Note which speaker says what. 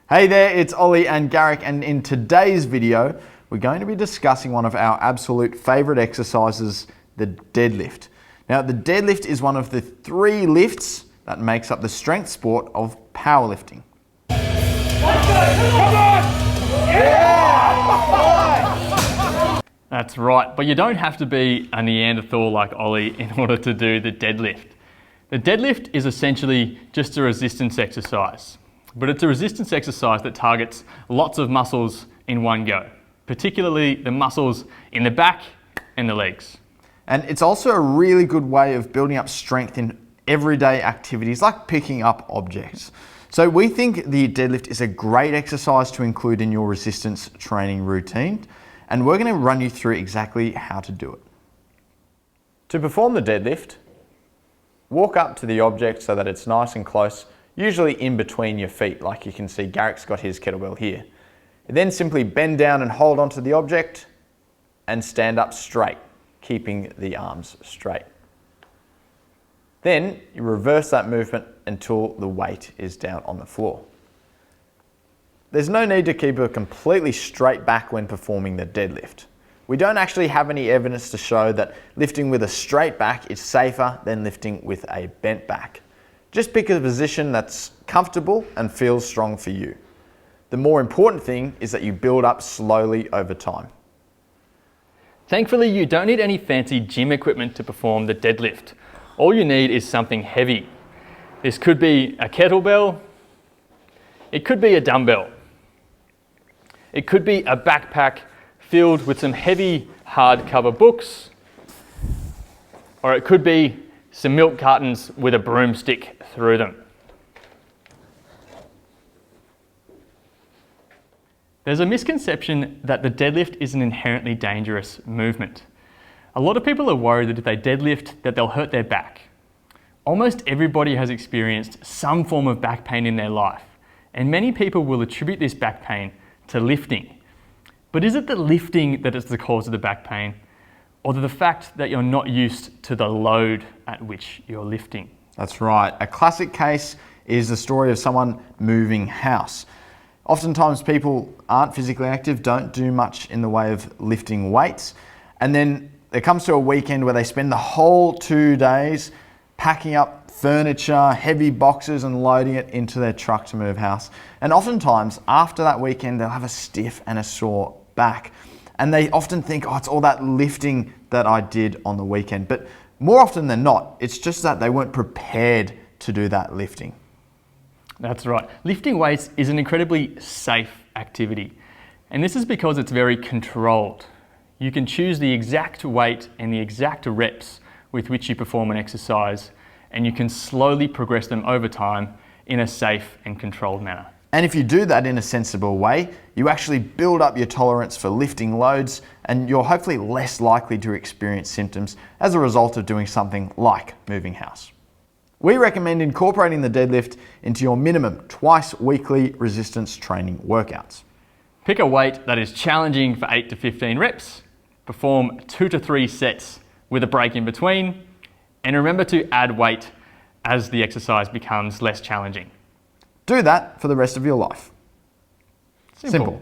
Speaker 1: Hey there, it's Ollie and Garrick, and in today's video, we're going to be discussing one of our absolute favorite exercises, the deadlift. Now, the deadlift is one of the 3 lifts that makes up the strength sport of powerlifting.
Speaker 2: That's right, but you don't have to be a Neanderthal like Ollie in order to do the deadlift. The deadlift is essentially just a resistance exercise, but it's a resistance exercise that targets lots of muscles in one go, particularly the muscles in the back and the legs.
Speaker 1: And it's also a really good way of building up strength in everyday activities like picking up objects. So we think the deadlift is a great exercise to include in your resistance training routine, and we're going to run you through exactly how to do it. To perform the deadlift, walk up to the object so that it's nice and close, usually in between your feet, like you can see Garrick's got his kettlebell here. Then simply bend down and hold onto the object and stand up straight, keeping the arms straight. Then you reverse that movement until the weight is down on the floor. There's no need to keep a completely straight back when performing the deadlift. We don't actually have any evidence to show that lifting with a straight back is safer than lifting with a bent back. Just pick a position that's comfortable and feels strong for you. The more important thing is that you build up slowly over time.
Speaker 2: Thankfully, you don't need any fancy gym equipment to perform the deadlift. All you need is something heavy. This could be a kettlebell, it could be a dumbbell, it could be a backpack filled with some heavy hardcover books, or it could be some milk cartons with a broomstick through them. There's a misconception that the deadlift is an inherently dangerous movement. A lot of people are worried that if they deadlift, that they'll hurt their back. Almost everybody has experienced some form of back pain in their life, and many people will attribute this back pain to lifting. But is it the lifting that is the cause of the back pain, or the fact that you're not used to the load at which you're lifting?
Speaker 1: That's right. A classic case is the story of someone moving house. Oftentimes people aren't physically active, don't do much in the way of lifting weights, and then it comes to a weekend where they spend the whole 2 days packing up furniture, heavy boxes, and loading it into their truck to move house. And oftentimes after that weekend, they'll have a stiff and a sore back. And they often think, oh, it's all that lifting that I did on the weekend. But more often than not, it's just that they weren't prepared to do that lifting.
Speaker 2: That's right. Lifting weights is an incredibly safe activity. And this is because it's very controlled. You can choose the exact weight and the exact reps with which you perform an exercise, and you can slowly progress them over time in a safe and controlled manner.
Speaker 1: And if you do that in a sensible way, you actually build up your tolerance for lifting loads, and you're hopefully less likely to experience symptoms as a result of doing something like moving house. We recommend incorporating the deadlift into your minimum twice weekly resistance training workouts.
Speaker 2: Pick a weight that is challenging for 8 to 15 reps, perform 2 to 3 sets with a break in between, and remember to add weight as the exercise becomes less challenging.
Speaker 1: Do that for the rest of your life. Simple.